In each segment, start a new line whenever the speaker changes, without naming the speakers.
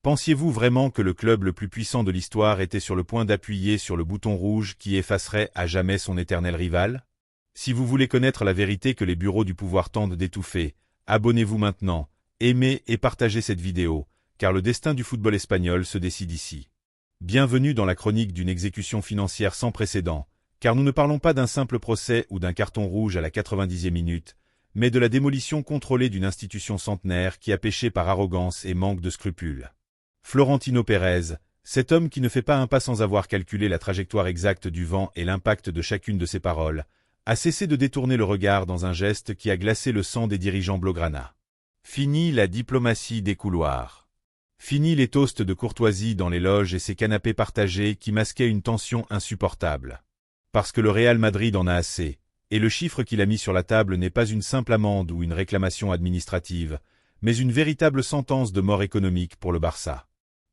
Pensiez-vous vraiment que le club le plus puissant de l'histoire était sur le point d'appuyer sur le bouton rouge qui effacerait à jamais son éternel rival? Si vous voulez connaître la vérité que les bureaux du pouvoir tentent d'étouffer, abonnez-vous maintenant, aimez et partagez cette vidéo, car le destin du football espagnol se décide ici. Bienvenue dans la chronique d'une exécution financière sans précédent, car nous ne parlons pas d'un simple procès ou d'un carton rouge à la 90e minute, mais de la démolition contrôlée d'une institution centenaire qui a péché par arrogance et manque de scrupules. Florentino Pérez, cet homme qui ne fait pas un pas sans avoir calculé la trajectoire exacte du vent et l'impact de chacune de ses paroles, a cessé de détourner le regard dans un geste qui a glacé le sang des dirigeants blaugrana. Fini la diplomatie des couloirs. Fini les toasts de courtoisie dans les loges et ces canapés partagés qui masquaient une tension insupportable. Parce que le Real Madrid en a assez, et le chiffre qu'il a mis sur la table n'est pas une simple amende ou une réclamation administrative, mais une véritable sentence de mort économique pour le Barça.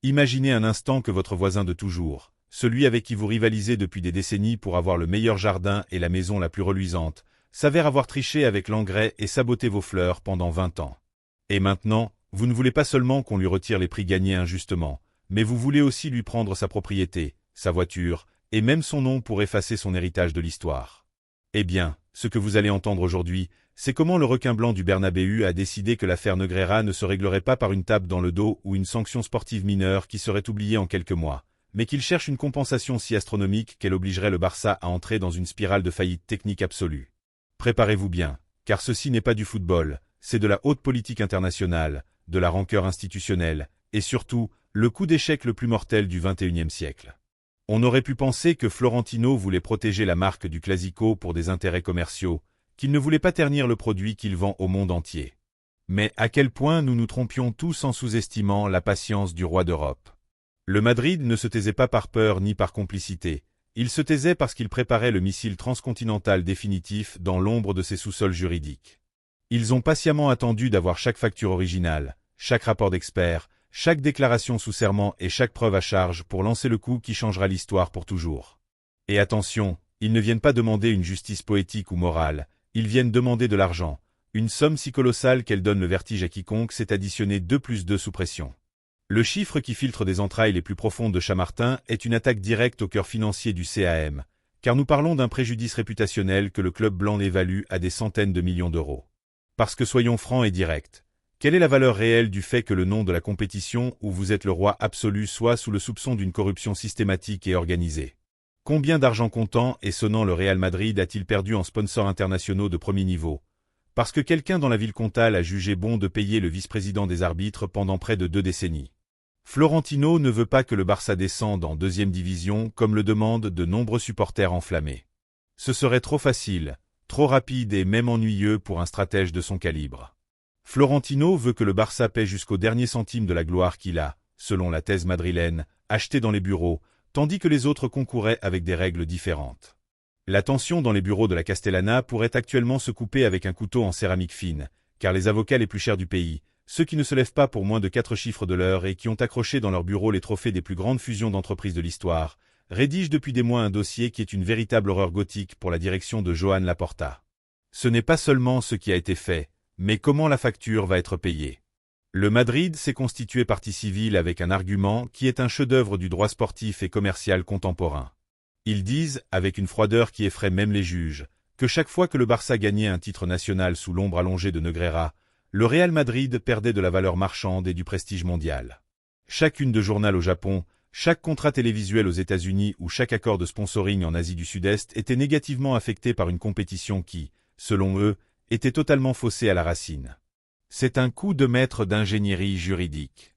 Imaginez un instant que votre voisin de toujours, celui avec qui vous rivalisez depuis des décennies pour avoir le meilleur jardin et la maison la plus reluisante, s'avère avoir triché avec l'engrais et saboté vos fleurs pendant 20 ans. Et maintenant, vous ne voulez pas seulement qu'on lui retire les prix gagnés injustement, mais vous voulez aussi lui prendre sa propriété, sa voiture, et même son nom pour effacer son héritage de l'histoire. Eh bien, ce que vous allez entendre aujourd'hui, c'est comment le requin blanc du Bernabéu a décidé que l'affaire Negreira ne se réglerait pas par une tape dans le dos ou une sanction sportive mineure qui serait oubliée en quelques mois, mais qu'il cherche une compensation si astronomique qu'elle obligerait le Barça à entrer dans une spirale de faillite technique absolue. Préparez-vous bien, car ceci n'est pas du football, c'est de la haute politique internationale, de la rancœur institutionnelle, et surtout, le coup d'échec le plus mortel du XXIe siècle. On aurait pu penser que Florentino voulait protéger la marque du Clasico pour des intérêts commerciaux, qu'il ne voulait pas ternir le produit qu'il vend au monde entier. Mais à quel point nous nous trompions tous en sous-estimant la patience du roi d'Europe. Le Madrid ne se taisait pas par peur ni par complicité, il se taisait parce qu'il préparait le missile transcontinental définitif dans l'ombre de ses sous-sols juridiques. Ils ont patiemment attendu d'avoir chaque facture originale, chaque rapport d'expert, chaque déclaration sous serment et chaque preuve à charge pour lancer le coup qui changera l'histoire pour toujours. Et attention, ils ne viennent pas demander une justice poétique ou morale, ils viennent demander de l'argent, une somme si colossale qu'elle donne le vertige à quiconque s'est additionné 2 + 2 sous pression. Le chiffre qui filtre des entrailles les plus profondes de Chamartin est une attaque directe au cœur financier du CAM, car nous parlons d'un préjudice réputationnel que le club blanc évalue à des centaines de millions d'euros. Parce que soyons francs et directs, quelle est la valeur réelle du fait que le nom de la compétition où vous êtes le roi absolu soit sous le soupçon d'une corruption systématique et organisée? Combien d'argent comptant et sonnant le Real Madrid a-t-il perdu en sponsors internationaux de premier niveau? Parce que quelqu'un dans la ville comtale a jugé bon de payer le vice-président des arbitres pendant près de 2 décennies. Florentino ne veut pas que le Barça descende en 2e division comme le demandent de nombreux supporters enflammés. Ce serait trop facile, trop rapide et même ennuyeux pour un stratège de son calibre. Florentino veut que le Barça paie jusqu'au dernier centime de la gloire qu'il a, selon la thèse madrilène, achetée dans les bureaux, tandis que les autres concouraient avec des règles différentes. La tension dans les bureaux de la Castellana pourrait actuellement se couper avec un couteau en céramique fine, car les avocats les plus chers du pays, ceux qui ne se lèvent pas pour moins de 4 chiffres de l'heure et qui ont accroché dans leur bureau les trophées des plus grandes fusions d'entreprises de l'histoire, rédigent depuis des mois un dossier qui est une véritable horreur gothique pour la direction de Joan Laporta. Ce n'est pas seulement ce qui a été fait, mais comment la facture va être payée. Le Madrid s'est constitué partie civile avec un argument qui est un chef-d'œuvre du droit sportif et commercial contemporain. Ils disent, avec une froideur qui effraie même les juges, que chaque fois que le Barça gagnait un titre national sous l'ombre allongée de Negreira, le Real Madrid perdait de la valeur marchande et du prestige mondial. Chaque une de journal au Japon, chaque contrat télévisuel aux États-Unis ou chaque accord de sponsoring en Asie du Sud-Est était négativement affecté par une compétition qui, selon eux, était totalement faussée à la racine. C'est un coup de maître d'ingénierie juridique.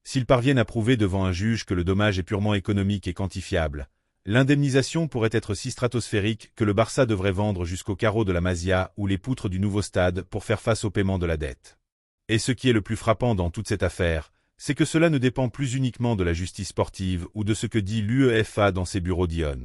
S'ils parviennent à prouver devant un juge que le dommage est purement économique et quantifiable, l'indemnisation pourrait être si stratosphérique que le Barça devrait vendre jusqu'aux carreaux de la Masia ou les poutres du nouveau stade pour faire face au paiement de la dette. Et ce qui est le plus frappant dans toute cette affaire, c'est que cela ne dépend plus uniquement de la justice sportive ou de ce que dit l'UEFA dans ses bureaux d'Ion.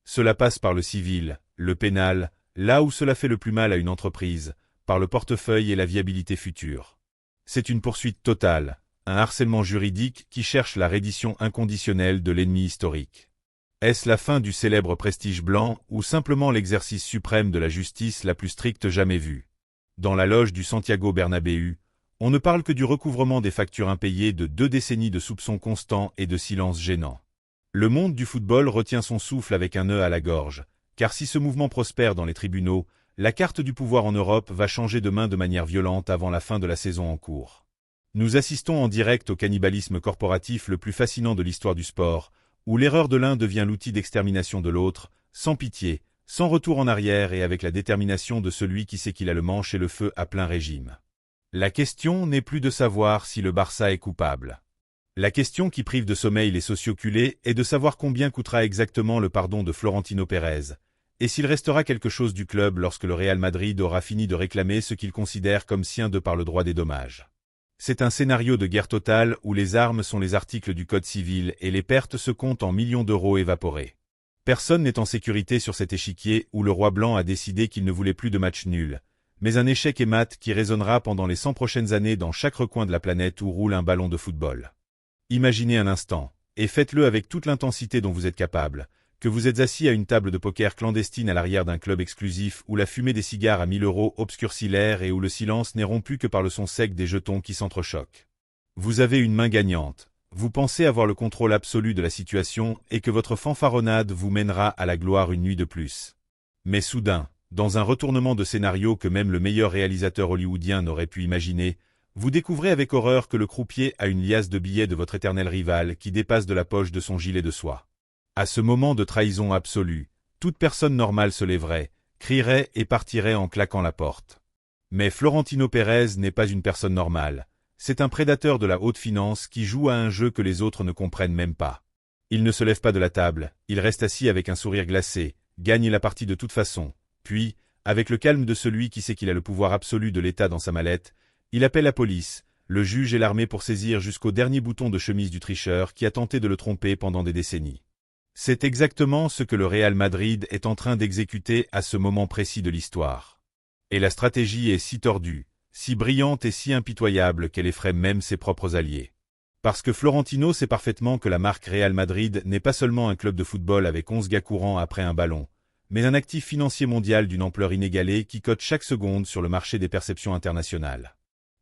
Cela passe par le civil, le pénal, là où cela fait le plus mal à une entreprise, par le portefeuille et la viabilité future. C'est une poursuite totale, un harcèlement juridique qui cherche la reddition inconditionnelle de l'ennemi historique. Est-ce la fin du célèbre prestige blanc ou simplement l'exercice suprême de la justice la plus stricte jamais vue? Dans la loge du Santiago Bernabéu, On ne parle que du recouvrement des factures impayées de 2 décennies de soupçons constants et de silence gênant. Le monde du football retient son souffle avec un nœud à la gorge, car si ce mouvement prospère dans les tribunaux, la carte du pouvoir en Europe va changer de main de manière violente avant la fin de la saison en cours. Nous assistons en direct au cannibalisme corporatif le plus fascinant de l'histoire du sport, où l'erreur de l'un devient l'outil d'extermination de l'autre, sans pitié, sans retour en arrière et avec la détermination de celui qui sait qu'il a le manche et le feu à plein régime. La question n'est plus de savoir si le Barça est coupable. La question qui prive de sommeil les socioculés est de savoir combien coûtera exactement le pardon de Florentino Pérez, et s'il restera quelque chose du club lorsque le Real Madrid aura fini de réclamer ce qu'il considère comme sien de par le droit des dommages. C'est un scénario de guerre totale où les armes sont les articles du Code civil et les pertes se comptent en millions d'euros évaporés. Personne n'est en sécurité sur cet échiquier où le roi blanc a décidé qu'il ne voulait plus de match nul, mais un échec et mat qui résonnera pendant les 100 prochaines années dans chaque recoin de la planète où roule un ballon de football. Imaginez un instant, et faites-le avec toute l'intensité dont vous êtes capable, que vous êtes assis à une table de poker clandestine à l'arrière d'un club exclusif où la fumée des cigares à 1000 € obscurcit l'air et où le silence n'est rompu que par le son sec des jetons qui s'entrechoquent. Vous avez une main gagnante, vous pensez avoir le contrôle absolu de la situation et que votre fanfaronnade vous mènera à la gloire une nuit de plus. Mais soudain, dans un retournement de scénario que même le meilleur réalisateur hollywoodien n'aurait pu imaginer, vous découvrez avec horreur que le croupier a une liasse de billets de votre éternel rival qui dépasse de la poche de son gilet de soie. À ce moment de trahison absolue, toute personne normale se lèverait, crierait et partirait en claquant la porte. Mais Florentino Pérez n'est pas une personne normale. C'est un prédateur de la haute finance qui joue à un jeu que les autres ne comprennent même pas. Il ne se lève pas de la table, il reste assis avec un sourire glacé, gagne la partie de toute façon. Puis, avec le calme de celui qui sait qu'il a le pouvoir absolu de l'État dans sa mallette, il appelle la police, le juge et l'armée pour saisir jusqu'au dernier bouton de chemise du tricheur qui a tenté de le tromper pendant des décennies. C'est exactement ce que le Real Madrid est en train d'exécuter à ce moment précis de l'histoire. Et la stratégie est si tordue, si brillante et si impitoyable qu'elle effraie même ses propres alliés. Parce que Florentino sait parfaitement que la marque Real Madrid n'est pas seulement un club de football avec 11 gars courants après un ballon, mais un actif financier mondial d'une ampleur inégalée qui cote chaque seconde sur le marché des perceptions internationales.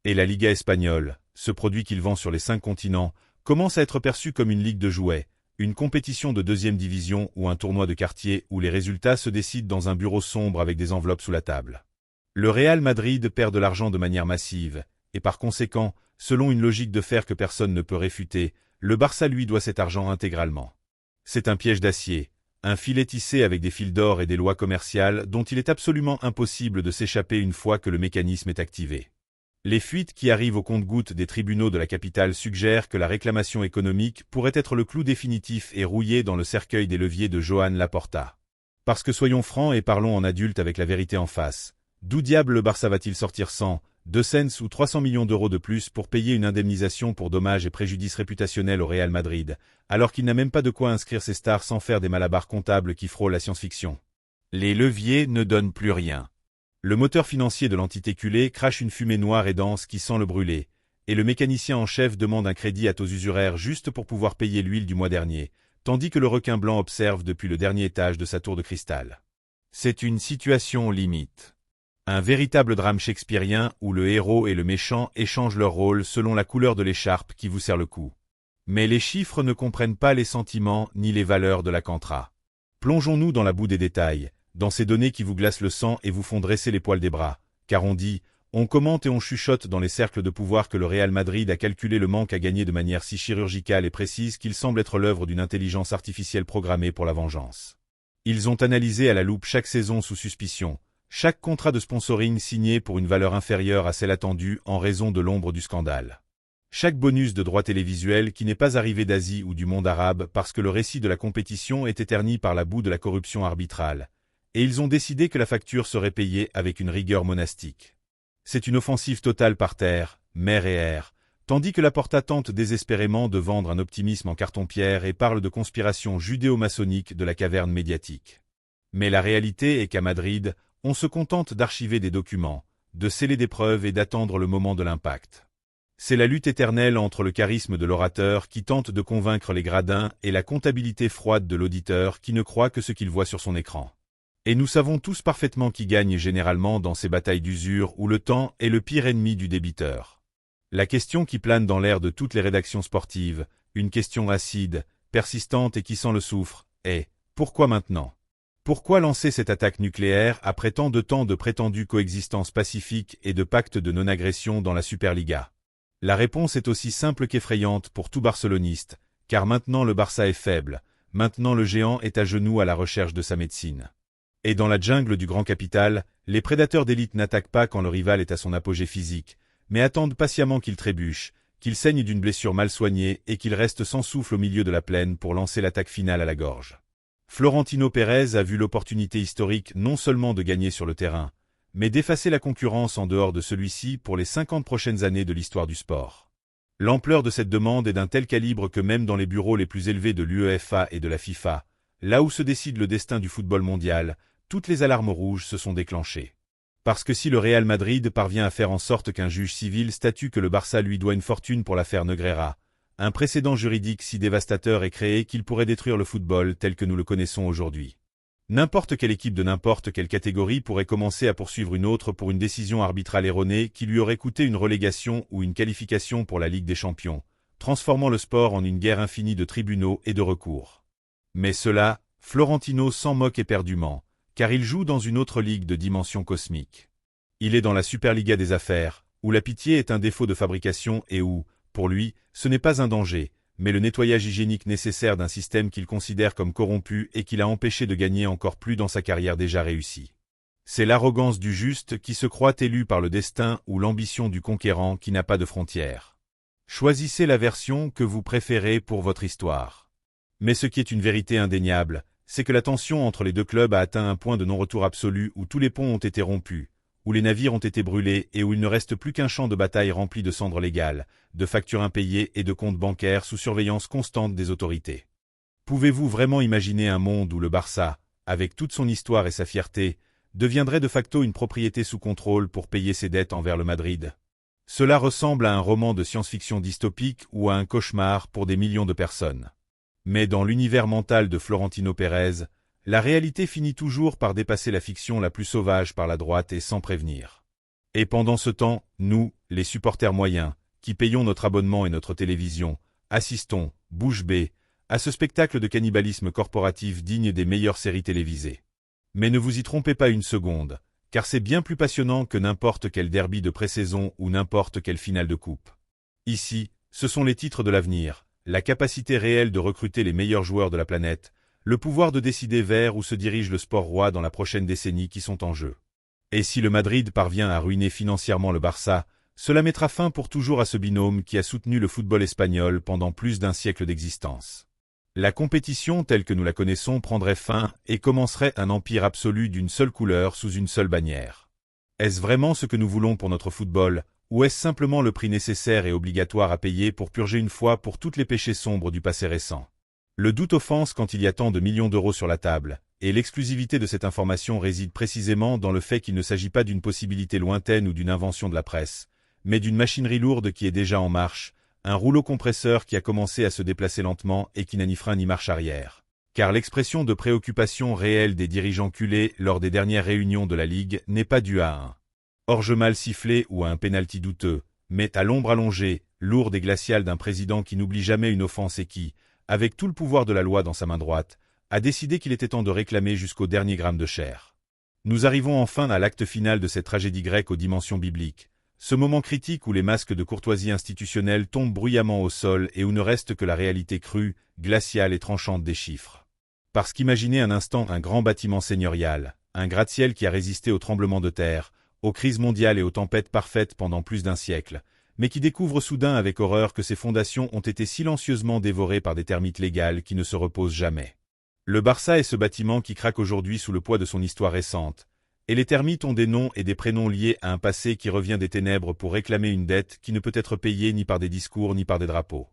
Et la Liga espagnole, ce produit qu'il vend sur les 5 continents, commence à être perçu comme une ligue de jouets, une compétition de 2e division ou un tournoi de quartier où les résultats se décident dans un bureau sombre avec des enveloppes sous la table. Le Real Madrid perd de l'argent de manière massive, et par conséquent, selon une logique de fer que personne ne peut réfuter, le Barça lui doit cet argent intégralement. C'est un piège d'acier, un filet tissé avec des fils d'or et des lois commerciales dont il est absolument impossible de s'échapper une fois que le mécanisme est activé. Les fuites qui arrivent au compte-gouttes des tribunaux de la capitale suggèrent que la réclamation économique pourrait être le clou définitif et rouillé dans le cercueil des leviers de Joan Laporta. Parce que soyons francs et parlons en adultes avec la vérité en face, d'où diable le Barça va-t-il sortir 100, 2 cents ou 300 millions d'euros de plus pour payer une indemnisation pour dommages et préjudices réputationnels au Real Madrid, alors qu'il n'a même pas de quoi inscrire ses stars sans faire des malabars comptables qui frôlent la science-fiction. Les leviers ne donnent plus rien. Le moteur financier de l'entité culée crache une fumée noire et dense qui sent le brûler, et le mécanicien en chef demande un crédit à taux usuraires juste pour pouvoir payer l'huile du mois dernier, tandis que le requin blanc observe depuis le dernier étage de sa tour de cristal. C'est une situation limite. Un véritable drame shakespearien où le héros et le méchant échangent leur rôle selon la couleur de l'écharpe qui vous serre le cou. Mais les chiffres ne comprennent pas les sentiments ni les valeurs de la Cantra. Plongeons-nous dans la boue des détails, dans ces données qui vous glacent le sang et vous font dresser les poils des bras, car on dit, on commente et on chuchote dans les cercles de pouvoir que le Real Madrid a calculé le manque à gagner de manière si chirurgicale et précise qu'il semble être l'œuvre d'une intelligence artificielle programmée pour la vengeance. Ils ont analysé à la loupe chaque saison sous suspicion, chaque contrat de sponsoring signé pour une valeur inférieure à celle attendue en raison de l'ombre du scandale. Chaque bonus de droit télévisuel qui n'est pas arrivé d'Asie ou du monde arabe parce que le récit de la compétition est éterni par la boue de la corruption arbitrale. Et ils ont décidé que la facture serait payée avec une rigueur monastique. C'est une offensive totale par terre, mer et air, tandis que Laporta tente désespérément de vendre un optimisme en carton-pierre et parle de conspiration judéo-maçonnique de la caverne médiatique. Mais la réalité est qu'à Madrid, on se contente d'archiver des documents, de sceller des preuves et d'attendre le moment de l'impact. C'est la lutte éternelle entre le charisme de l'orateur qui tente de convaincre les gradins et la comptabilité froide de l'auditeur qui ne croit que ce qu'il voit sur son écran. Et nous savons tous parfaitement qui gagne généralement dans ces batailles d'usure où le temps est le pire ennemi du débiteur. La question qui plane dans l'air de toutes les rédactions sportives, une question acide, persistante et qui sent le soufre, est « Pourquoi maintenant ?» Pourquoi lancer cette attaque nucléaire après tant de temps de prétendue coexistence pacifique et de pacte de non-agression dans la Superliga? La réponse est aussi simple qu'effrayante pour tout barceloniste, car maintenant le Barça est faible, maintenant le géant est à genoux à la recherche de sa médecine. Et dans la jungle du grand capital, les prédateurs d'élite n'attaquent pas quand le rival est à son apogée physique, mais attendent patiemment qu'il trébuche, qu'il saigne d'une blessure mal soignée et qu'il reste sans souffle au milieu de la plaine pour lancer l'attaque finale à la gorge. Florentino Pérez a vu l'opportunité historique non seulement de gagner sur le terrain, mais d'effacer la concurrence en dehors de celui-ci pour les 50 prochaines années de l'histoire du sport. L'ampleur de cette demande est d'un tel calibre que même dans les bureaux les plus élevés de l'UEFA et de la FIFA, là où se décide le destin du football mondial, toutes les alarmes rouges se sont déclenchées. Parce que si le Real Madrid parvient à faire en sorte qu'un juge civil statue que le Barça lui doit une fortune pour l'affaire Negreira, un précédent juridique si dévastateur est créé qu'il pourrait détruire le football tel que nous le connaissons aujourd'hui. N'importe quelle équipe de n'importe quelle catégorie pourrait commencer à poursuivre une autre pour une décision arbitrale erronée qui lui aurait coûté une relégation ou une qualification pour la Ligue des Champions, transformant le sport en une guerre infinie de tribunaux et de recours. Mais cela, Florentino s'en moque éperdument, car il joue dans une autre ligue de dimension cosmique. Il est dans la Superliga des affaires, où la pitié est un défaut de fabrication et où, pour lui, ce n'est pas un danger, mais le nettoyage hygiénique nécessaire d'un système qu'il considère comme corrompu et qui l'a empêché de gagner encore plus dans sa carrière déjà réussie. C'est l'arrogance du juste qui se croit élu par le destin ou l'ambition du conquérant qui n'a pas de frontières. Choisissez la version que vous préférez pour votre histoire. Mais ce qui est une vérité indéniable, c'est que la tension entre les deux clubs a atteint un point de non-retour absolu où tous les ponts ont été rompus, où les navires ont été brûlés et où il ne reste plus qu'un champ de bataille rempli de cendres légales, de factures impayées et de comptes bancaires sous surveillance constante des autorités. Pouvez-vous vraiment imaginer un monde où le Barça, avec toute son histoire et sa fierté, deviendrait de facto une propriété sous contrôle pour payer ses dettes envers le Madrid? Cela ressemble à un roman de science-fiction dystopique ou à un cauchemar pour des millions de personnes. Mais dans l'univers mental de Florentino Pérez, la réalité finit toujours par dépasser la fiction la plus sauvage par la droite et sans prévenir. Et pendant ce temps, nous, les supporters moyens, qui payons notre abonnement et notre télévision, assistons, bouche bée, à ce spectacle de cannibalisme corporatif digne des meilleures séries télévisées. Mais ne vous y trompez pas une seconde, car c'est bien plus passionnant que n'importe quel derby de pré-saison ou n'importe quelle finale de coupe. Ici, ce sont les titres de l'avenir, la capacité réelle de recruter les meilleurs joueurs de la planète, le pouvoir de décider vers où se dirige le sport roi dans la prochaine décennie qui sont en jeu. Et si le Madrid parvient à ruiner financièrement le Barça, cela mettra fin pour toujours à ce binôme qui a soutenu le football espagnol pendant plus d'un siècle d'existence. La compétition telle que nous la connaissons prendrait fin et commencerait un empire absolu d'une seule couleur sous une seule bannière. Est-ce vraiment ce que nous voulons pour notre football, ou est-ce simplement le prix nécessaire et obligatoire à payer pour purger une fois pour toutes les péchés sombres du passé récent? Le doute offense quand il y a tant de millions d'euros sur la table, et l'exclusivité de cette information réside précisément dans le fait qu'il ne s'agit pas d'une possibilité lointaine ou d'une invention de la presse, mais d'une machinerie lourde qui est déjà en marche, un rouleau compresseur qui a commencé à se déplacer lentement et qui n'a ni frein ni marche arrière. Car l'expression de préoccupation réelle des dirigeants culés lors des dernières réunions de la Ligue n'est pas due à un hors-jeu mal sifflé ou à un pénalty douteux, mais à l'ombre allongée, lourde et glaciale d'un président qui n'oublie jamais une offense et qui, avec tout le pouvoir de la loi dans sa main droite, a décidé qu'il était temps de réclamer jusqu'au dernier gramme de chair. Nous arrivons enfin à l'acte final de cette tragédie grecque aux dimensions bibliques, ce moment critique où les masques de courtoisie institutionnelle tombent bruyamment au sol et où ne reste que la réalité crue, glaciale et tranchante des chiffres. Parce qu'imaginez un instant un grand bâtiment seigneurial, un gratte-ciel qui a résisté aux tremblements de terre, aux crises mondiales et aux tempêtes parfaites pendant plus d'un siècle, mais qui découvre soudain avec horreur que ses fondations ont été silencieusement dévorées par des termites légales qui ne se reposent jamais. Le Barça est ce bâtiment qui craque aujourd'hui sous le poids de son histoire récente, et les termites ont des noms et des prénoms liés à un passé qui revient des ténèbres pour réclamer une dette qui ne peut être payée ni par des discours ni par des drapeaux.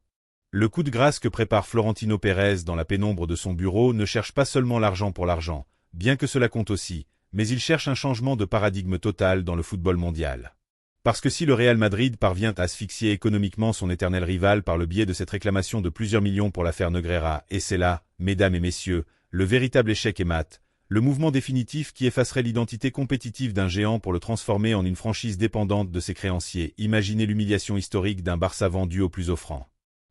Le coup de grâce que prépare Florentino Pérez dans la pénombre de son bureau ne cherche pas seulement l'argent pour l'argent, bien que cela compte aussi, mais il cherche un changement de paradigme total dans le football mondial. Parce que si le Real Madrid parvient à asphyxier économiquement son éternel rival par le biais de cette réclamation de plusieurs millions pour l'affaire Negreira, et c'est là, mesdames et messieurs, le véritable échec est mat, le mouvement définitif qui effacerait l'identité compétitive d'un géant pour le transformer en une franchise dépendante de ses créanciers. Imaginez l'humiliation historique d'un Barça vendu au plus offrant.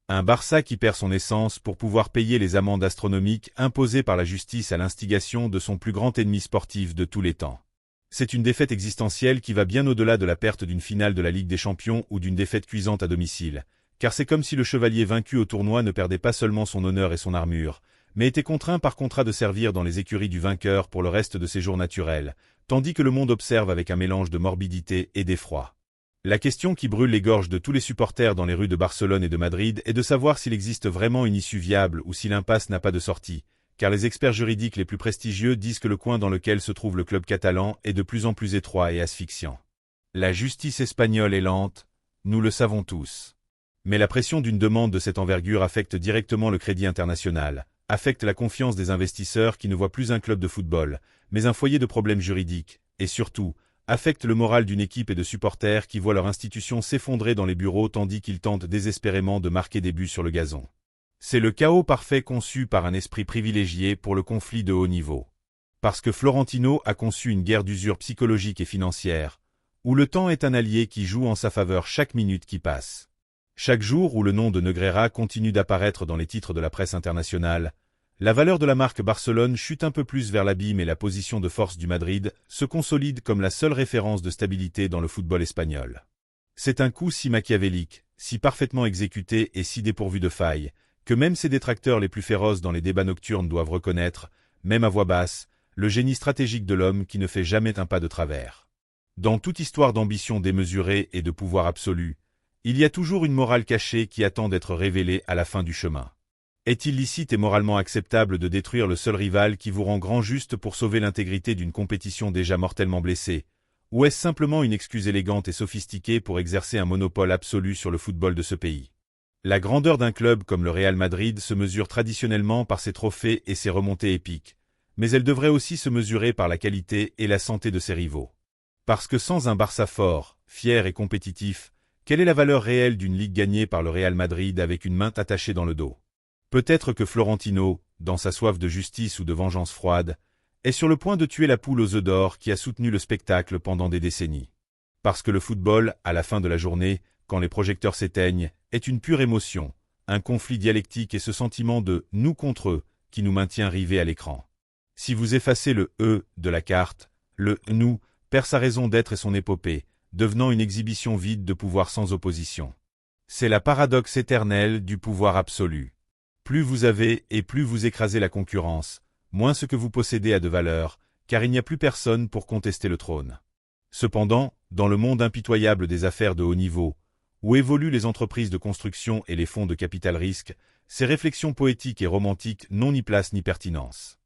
Un Barça qui perd son essence pour pouvoir payer les amendes astronomiques imposées par la justice à l'instigation de son plus grand ennemi sportif de tous les temps. C'est une défaite existentielle qui va bien au-delà de la perte d'une finale de la Ligue des Champions ou d'une défaite cuisante à domicile, car c'est comme si le chevalier vaincu au tournoi ne perdait pas seulement son honneur et son armure, mais était contraint par contrat de servir dans les écuries du vainqueur pour le reste de ses jours naturels, tandis que le monde observe avec un mélange de morbidité et d'effroi. La question qui brûle les gorges de tous les supporters dans les rues de Barcelone et de Madrid est de savoir s'il existe vraiment une issue viable ou si l'impasse n'a pas de sortie, car les experts juridiques les plus prestigieux disent que le coin dans lequel se trouve le club catalan est de plus en plus étroit et asphyxiant. La justice espagnole est lente, nous le savons tous. Mais la pression d'une demande de cette envergure affecte directement le crédit international, affecte la confiance des investisseurs qui ne voient plus un club de football, mais un foyer de problèmes juridiques, et surtout, affecte le moral d'une équipe et de supporters qui voient leur institution s'effondrer dans les bureaux tandis qu'ils tentent désespérément de marquer des buts sur le gazon. C'est le chaos parfait conçu par un esprit privilégié pour le conflit de haut niveau. Parce que Florentino a conçu une guerre d'usure psychologique et financière, où le temps est un allié qui joue en sa faveur chaque minute qui passe. Chaque jour où le nom de Negreira continue d'apparaître dans les titres de la presse internationale, la valeur de la marque Barcelone chute un peu plus vers l'abîme et la position de force du Madrid se consolide comme la seule référence de stabilité dans le football espagnol. C'est un coup si machiavélique, si parfaitement exécuté et si dépourvu de failles, que même ses détracteurs les plus féroces dans les débats nocturnes doivent reconnaître, même à voix basse, le génie stratégique de l'homme qui ne fait jamais un pas de travers. Dans toute histoire d'ambition démesurée et de pouvoir absolu, il y a toujours une morale cachée qui attend d'être révélée à la fin du chemin. Est-il licite et moralement acceptable de détruire le seul rival qui vous rend grand juste pour sauver l'intégrité d'une compétition déjà mortellement blessée, ou est-ce simplement une excuse élégante et sophistiquée pour exercer un monopole absolu sur le football de ce pays? La grandeur d'un club comme le Real Madrid se mesure traditionnellement par ses trophées et ses remontées épiques, mais elle devrait aussi se mesurer par la qualité et la santé de ses rivaux. Parce que sans un Barça fort, fier et compétitif, quelle est la valeur réelle d'une ligue gagnée par le Real Madrid avec une main attachée dans le dos? Peut-être que Florentino, dans sa soif de justice ou de vengeance froide, est sur le point de tuer la poule aux œufs d'or qui a soutenu le spectacle pendant des décennies. Parce que le football, à la fin de la journée, quand les projecteurs s'éteignent, est une pure émotion, un conflit dialectique et ce sentiment de « nous contre eux » qui nous maintient rivés à l'écran. Si vous effacez le « eux » de la carte, le « nous » perd sa raison d'être et son épopée, devenant une exhibition vide de pouvoir sans opposition. C'est la paradoxe éternelle du pouvoir absolu. Plus vous avez et plus vous écrasez la concurrence, moins ce que vous possédez a de valeur, car il n'y a plus personne pour contester le trône. Cependant, dans le monde impitoyable des affaires de haut niveau, où évoluent les entreprises de construction et les fonds de capital risque, ces réflexions poétiques et romantiques n'ont ni place ni pertinence.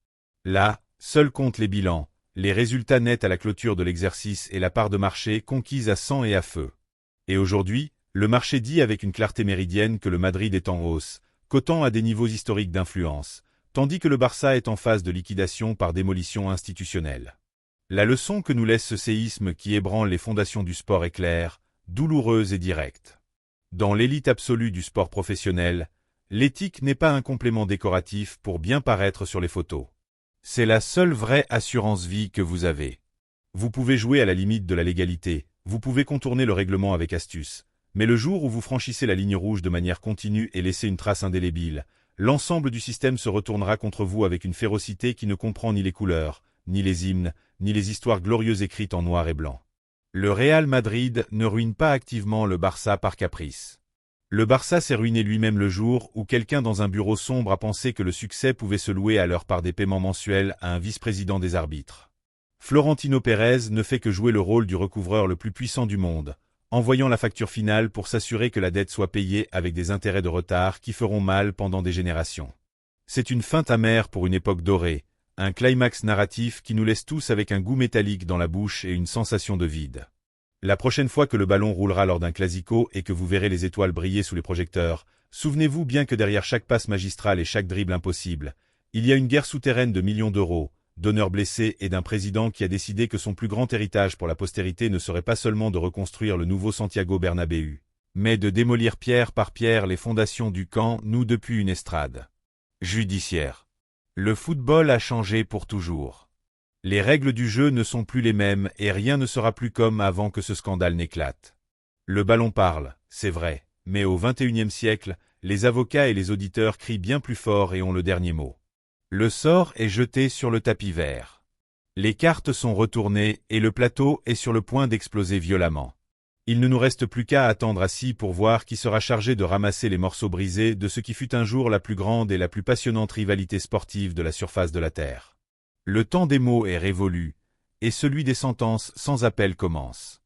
Là, seuls comptent les bilans, les résultats nets à la clôture de l'exercice et la part de marché conquise à sang et à feu. Et aujourd'hui, le marché dit avec une clarté méridienne que le Madrid est en hausse, cotant à des niveaux historiques d'influence, tandis que le Barça est en phase de liquidation par démolition institutionnelle. La leçon que nous laisse ce séisme qui ébranle les fondations du sport est claire, douloureuse et directe. Dans l'élite absolue du sport professionnel, l'éthique n'est pas un complément décoratif pour bien paraître sur les photos. C'est la seule vraie assurance vie que vous avez. Vous pouvez jouer à la limite de la légalité, vous pouvez contourner le règlement avec astuce, mais le jour où vous franchissez la ligne rouge de manière continue et laissez une trace indélébile, l'ensemble du système se retournera contre vous avec une férocité qui ne comprend ni les couleurs, ni les hymnes, ni les histoires glorieuses écrites en noir et blanc. Le Real Madrid ne ruine pas activement le Barça par caprice. Le Barça s'est ruiné lui-même le jour où quelqu'un dans un bureau sombre a pensé que le succès pouvait se louer à l'heure par des paiements mensuels à un vice-président des arbitres. Florentino Pérez ne fait que jouer le rôle du recouvreur le plus puissant du monde, envoyant la facture finale pour s'assurer que la dette soit payée avec des intérêts de retard qui feront mal pendant des générations. C'est une feinte amère pour une époque dorée, un climax narratif qui nous laisse tous avec un goût métallique dans la bouche et une sensation de vide. La prochaine fois que le ballon roulera lors d'un classico et que vous verrez les étoiles briller sous les projecteurs, souvenez-vous bien que derrière chaque passe magistrale et chaque dribble impossible, il y a une guerre souterraine de millions d'euros, d'honneurs blessés et d'un président qui a décidé que son plus grand héritage pour la postérité ne serait pas seulement de reconstruire le nouveau Santiago Bernabéu, mais de démolir pierre par pierre les fondations du Camp Nou depuis une estrade judiciaire. Le football a changé pour toujours. Les règles du jeu ne sont plus les mêmes et rien ne sera plus comme avant que ce scandale n'éclate. Le ballon parle, c'est vrai, mais au XXIe siècle, les avocats et les auditeurs crient bien plus fort et ont le dernier mot. Le sort est jeté sur le tapis vert. Les cartes sont retournées et le plateau est sur le point d'exploser violemment. Il ne nous reste plus qu'à attendre assis pour voir qui sera chargé de ramasser les morceaux brisés de ce qui fut un jour la plus grande et la plus passionnante rivalité sportive de la surface de la Terre. Le temps des mots est révolu, et celui des sentences sans appel commence.